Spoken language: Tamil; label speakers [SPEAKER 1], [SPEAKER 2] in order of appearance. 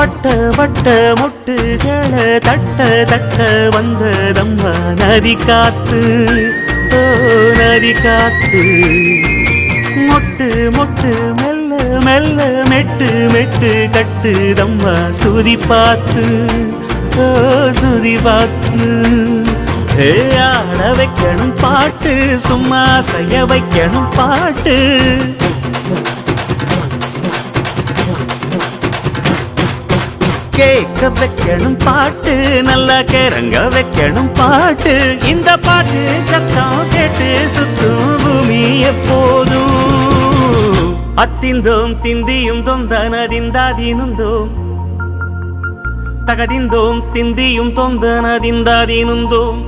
[SPEAKER 1] வட்ட வட்ட முட்டுகளை தட்ட தட்ட வந்ததம்மா நதி காத்து, ஓ நதி காத்து. மொட்டு மொட்டு மெல்ல மெல்ல மெட்டு மெட்டு கட்டுதம்மா சுதி பார்த்து, ஓ சுதி பார்த்து. ஆட வைக்கணும் பாட்டு, சும்மா செய்ய வைக்கணும் பாட்டு. கேட்க வைக்கணும் பாட்டு, நல்லா கிறங்க வைக்கணும் பாட்டு. இந்த பாட்டு சத்தம் கேட்டு சுத்தும் பூமி எப்போதும். அத்திந்தோம் திந்தியும் தொந்தனதிந்தாதீனுந்தோம், தகதிந்தோம் திந்தியும் தொந்தனதிந்தாதீனுந்தோம்.